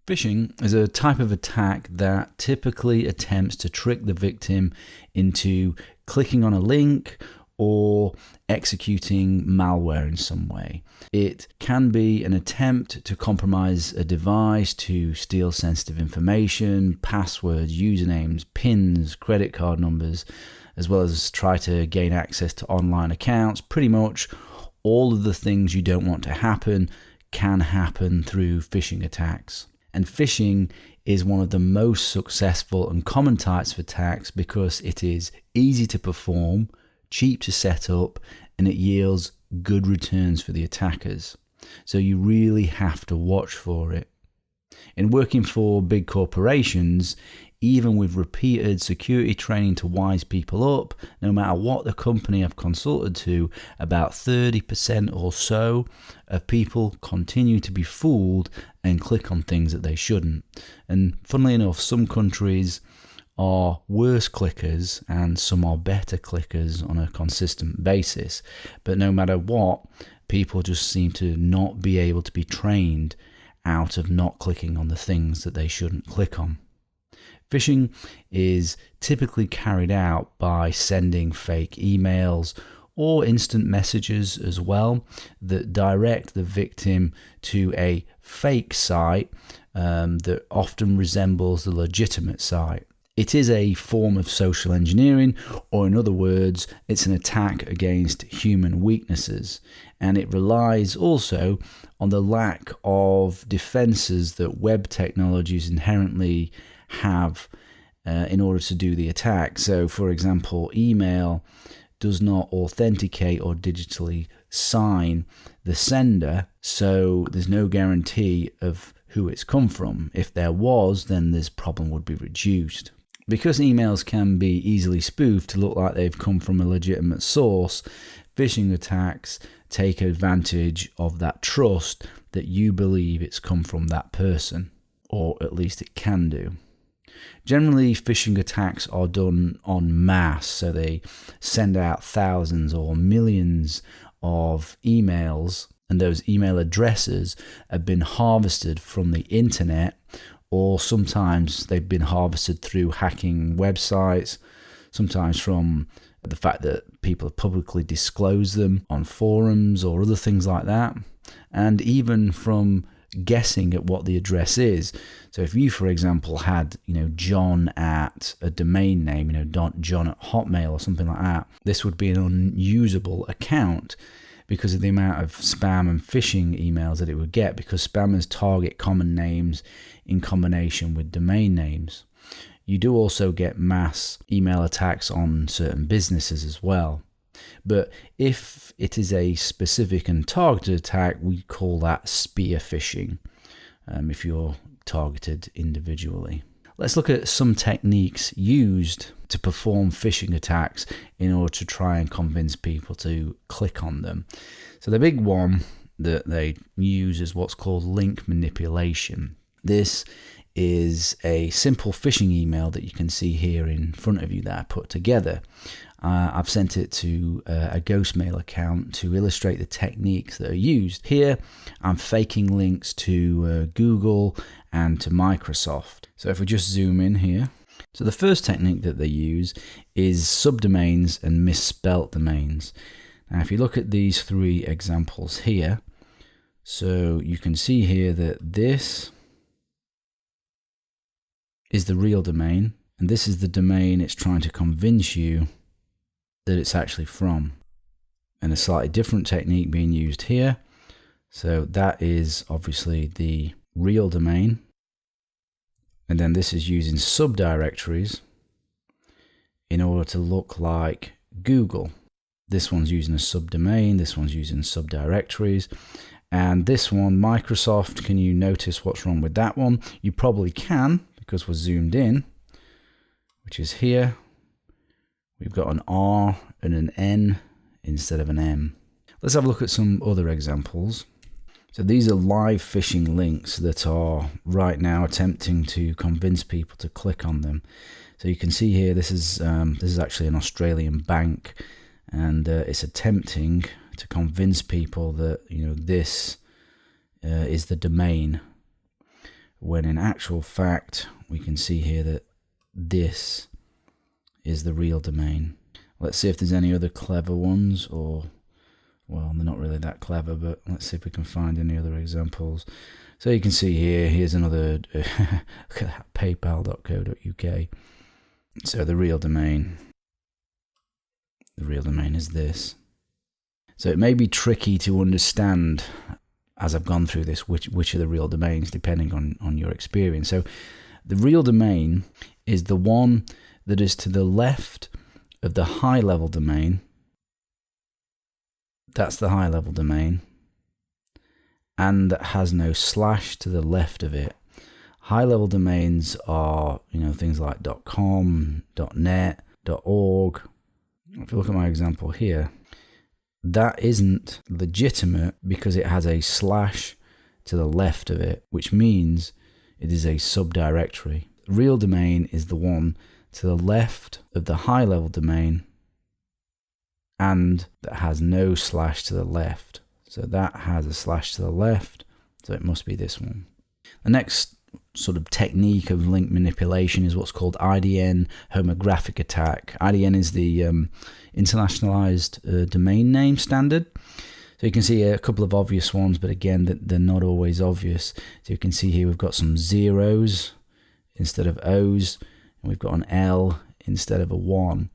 Phishing is a type of attack that typically attempts to trick the victim into clicking on a link or executing malware in some way. It can be an attempt to compromise a device, to steal sensitive information, passwords, usernames, PINs, credit card numbers, as well as try to gain access to online accounts. Pretty much all of the things you don't want to happen can happen through phishing attacks. And phishing is one of the most successful and common types of attacks because it is easy to perform, cheap to set up, and it yields good returns for the attackers. So you really have to watch for it. In working for big corporations, even with repeated security training to wise people up, no matter what the company I've consulted to, about 30% or so of people continue to be fooled and click on things that they shouldn't. And funnily enough, some countries are worse clickers and some are better clickers on a consistent basis. But no matter what, people just seem to not be able to be trained out of not clicking on the things that they shouldn't click on. Phishing is typically carried out by sending fake emails or instant messages as well that direct the victim to a fake site that often resembles the legitimate site. It is a form of social engineering, or in other words, it's an attack against human weaknesses, and it relies also on the lack of defenses that web technologies inherently have in order to do the attack. So, for example, email does not authenticate or digitally sign the sender, so there's no guarantee of who it's come from. If there was, then this problem would be reduced. Because emails can be easily spoofed to look like they've come from a legitimate source, phishing attacks take advantage of that trust that you believe it's come from that person, or at least it can do. Generally, phishing attacks are done en masse, so they send out thousands or millions of emails, and those email addresses have been harvested from the internet, or sometimes they've been harvested through hacking websites, sometimes from the fact that people have publicly disclosed them on forums or other things like that, and even from guessing at what the address is. So if you, for example, had John at a domain name, John at Hotmail or something like that, this would be an unusable account because of the amount of spam and phishing emails that it would get, because spammers target common names in combination with domain names. You do also get mass email attacks on certain businesses as well. But if it is a specific and targeted attack, we call that spear phishing, if you're targeted individually. Let's look at some techniques used to perform phishing attacks in order to try and convince people to click on them. So the big one that they use is what's called link manipulation. This is a simple phishing email that you can see here in front of you that I put together. I've sent it to a Ghostmail account to illustrate the techniques that are used. Here, I'm faking links to Google and to Microsoft. So if we just zoom in here. So the first technique that they use is subdomains and misspelt domains. Now, if you look at these three examples here, so you can see here that this is the real domain, and this is the domain it's trying to convince you that it's actually from. And a slightly different technique being used here. So that is obviously the real domain. And then this is using subdirectories in order to look like Google. This one's using a subdomain, this one's using subdirectories. And this one, Microsoft, can you notice what's wrong with that one? You probably can, because we're zoomed in, which is here. We've got an R and an N instead of an M. Let's have a look at some other examples. So these are live phishing links that are right now attempting to convince people to click on them. So you can see here, this is actually an Australian bank, and it's attempting to convince people that this is the domain. when in actual fact we can see here that this is the real domain. Let's see if there's any other clever ones, or, well, they're not really that clever, but let's see if we can find any other examples. So you can see here, here's another paypal.co.uk. So the real domain is this. So it may be tricky to understand as I've gone through this which are the real domains, depending on your experience. So the real domain is the one that is to the left of the high level domain. That's the high level domain, and that has no slash to the left of it. High level domains are, things like .com, .net, .org. If you look at my example here, that isn't legitimate because it has a slash to the left of it, which means it is a subdirectory. Real domain is the one to the left of the high level domain and that has no slash to the left. So that has a slash to the left, so it must be this one. The next sort of technique of link manipulation is what's called IDN homographic attack. IDN is the internationalized domain name standard. So you can see a couple of obvious ones, but again, they're not always obvious. So you can see here we've got some zeros instead of O's, and we've got an L instead of a 1.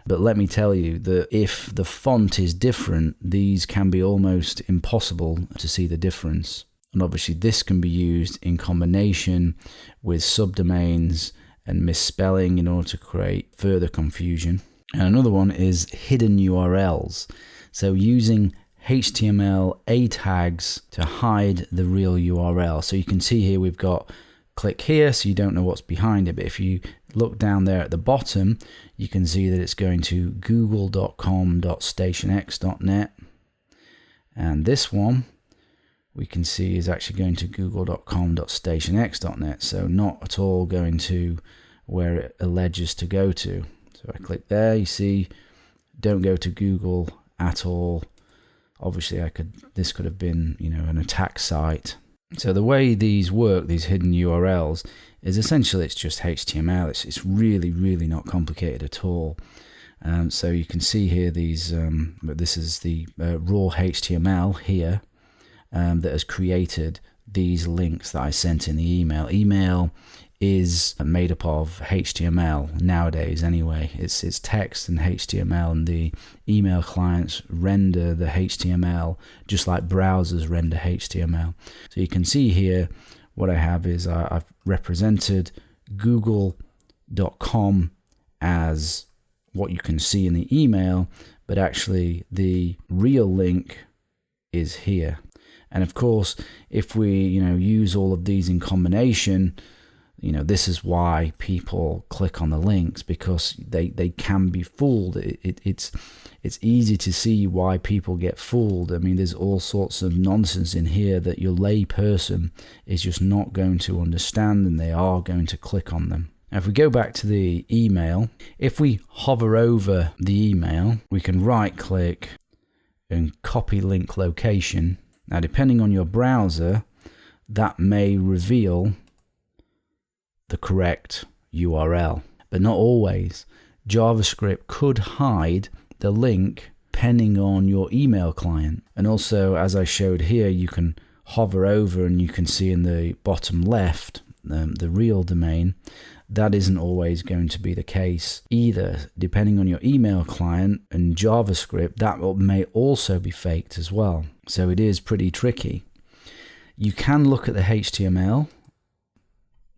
But let me tell you that if the font is different, these can be almost impossible to see the difference. And obviously this can be used in combination with subdomains and misspelling in order to create further confusion. And another one is hidden URLs. So using HTML A tags to hide the real URL. So you can see here we've got click here, so you don't know what's behind it. But if you look down there at the bottom, you can see that it's going to google.com.stationx.net. And this one we can see is actually going to google.com.stationx.net. So not at all going to where it alleges to go to. So I click there, you see, don't go to Google at all. Obviously this could have been, an attack site. So the way these work, these hidden URLs, is essentially it's just HTML. It's really, really not complicated at all. So you can see here these, this is the raw HTML here that has created these links that I sent in the email. Email is made up of HTML nowadays anyway. It's text and HTML, and the email clients render the HTML just like browsers render HTML. So you can see here what I have is I've represented google.com as what you can see in the email, but actually the real link is here. And of course, if we use all of these in combination, this is why people click on the links, because they can be fooled. It's easy to see why people get fooled. I mean, there's all sorts of nonsense in here that your lay person is just not going to understand, and they are going to click on them. Now, if we go back to the email, if we hover over the email, we can right click and copy link location. Now, depending on your browser, that may reveal the correct URL, but not always. JavaScript could hide the link depending on your email client. And also, as I showed here, you can hover over and you can see in the bottom left the real domain. That isn't always going to be the case either. Depending on your email client and JavaScript, that may also be faked as well. So it is pretty tricky. You can look at the HTML,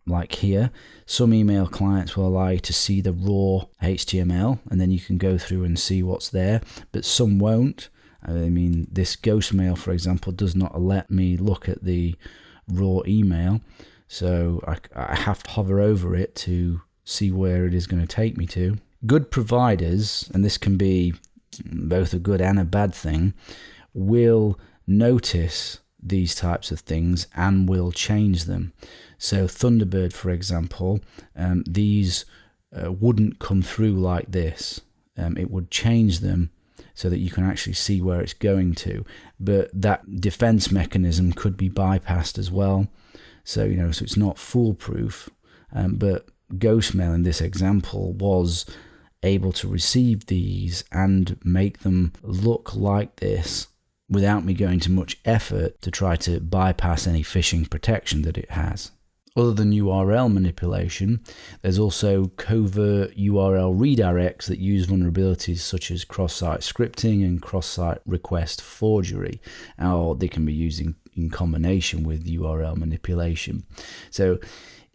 like here. Some email clients will allow you to see the raw HTML, and then you can go through and see what's there, but some won't. I mean, this Ghostmail, for example, does not let me look at the raw email, so I have to hover over it to see where it is going to take me to. Good providers, and this can be both a good and a bad thing, will notice these types of things and will change them. So Thunderbird, for example, these wouldn't come through like this. It would change them so that you can actually see where it's going to. But that defense mechanism could be bypassed as well. So, so it's not foolproof, but Ghostmail in this example was able to receive these and make them look like this without me going to much effort to try to bypass any phishing protection that it has. Other than URL manipulation, there's also covert URL redirects that use vulnerabilities such as cross-site scripting and cross-site request forgery, or they can be used in combination with URL manipulation. So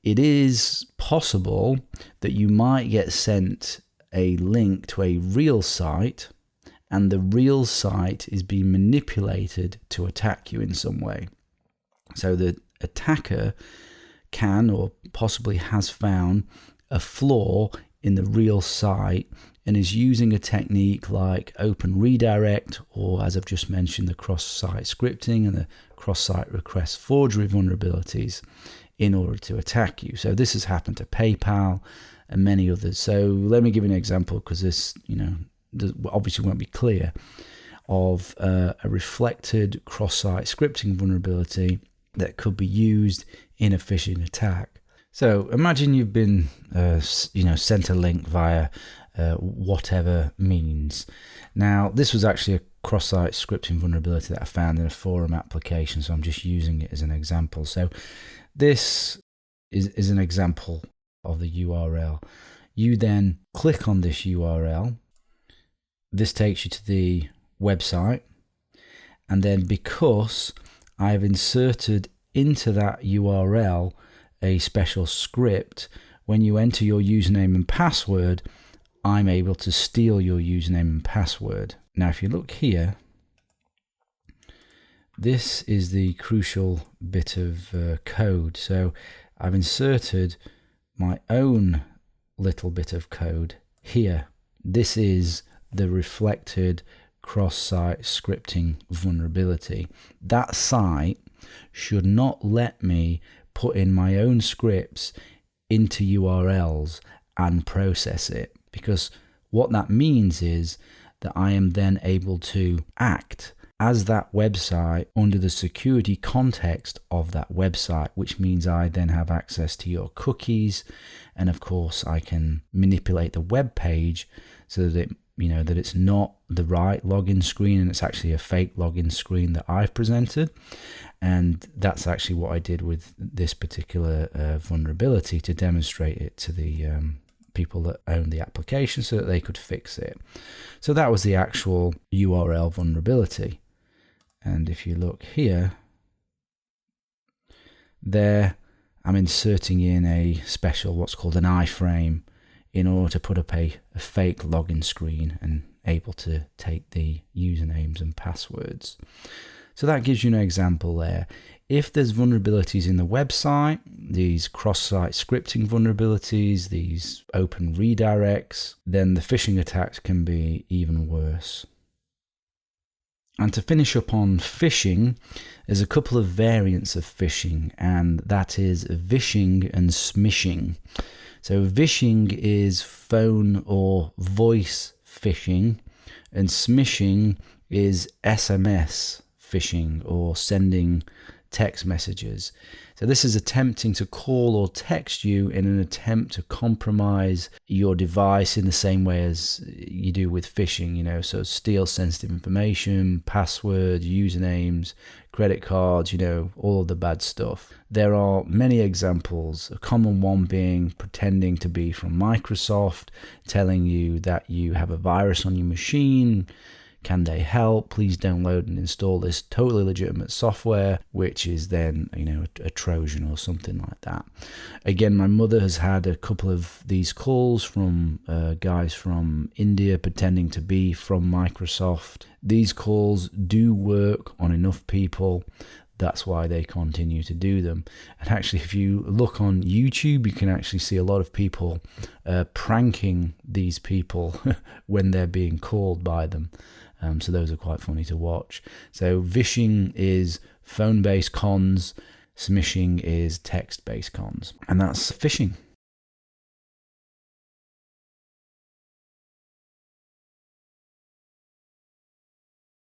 it is possible that you might get sent a link to a real site, and the real site is being manipulated to attack you in some way. So the attacker can or possibly has found a flaw in the real site and is using a technique like open redirect, or as I've just mentioned, the cross-site scripting and the cross-site request forgery vulnerabilities in order to attack you. So this has happened to PayPal and many others. So let me give you an example, because this, obviously won't be clear, of a reflected cross-site scripting vulnerability that could be used in a phishing attack. So imagine you've been, sent a link via whatever means. Now, this was actually a cross-site scripting vulnerability that I found in a forum application, so I'm just using it as an example. So this is an example of the URL. You then click on this URL. This takes you to the website, and then because I've inserted into that URL a special script, when you enter your username and password, I'm able to steal your username and password. Now, if you look here, this is the crucial bit of code. So I've inserted my own little bit of code here. This is the reflected cross-site scripting vulnerability. That site should not let me put in my own scripts into URLs and process it, because what that means is that I am then able to act as that website under the security context of that website, which means I then have access to your cookies, and of course I can manipulate the web page so that that it's not the right login screen and it's actually a fake login screen that I've presented. And that's actually what I did with this particular vulnerability, to demonstrate it to the people that own the application so that they could fix it. So that was the actual URL vulnerability. And if you look here, there I'm inserting in a special, what's called an iframe, in order to put up a fake login screen and able to take the usernames and passwords. So that gives you an example there. If there's vulnerabilities in the website, these cross-site scripting vulnerabilities, these open redirects, then the phishing attacks can be even worse. And to finish up on phishing, there's a couple of variants of phishing, and that is Vishing and SMShing. So Vishing is phone or voice phishing, and SMShing is SMS phishing, or sending text messages. So this is attempting to call or text you in an attempt to compromise your device in the same way as you do with phishing, so steal sensitive information, password, usernames, credit cards, all of the bad stuff. There are many examples, a common one being pretending to be from Microsoft, telling you that you have a virus on your machine. Can they help? Please download and install this totally legitimate software, which is then, a Trojan or something like that. Again, my mother has had a couple of these calls from guys from India pretending to be from Microsoft. These calls do work on enough people. That's why they continue to do them. And actually, if you look on YouTube, you can actually see a lot of people pranking these people when they're being called by them. So those are quite funny to watch. So Vishing is phone-based cons, SMShing is text-based cons. And that's phishing.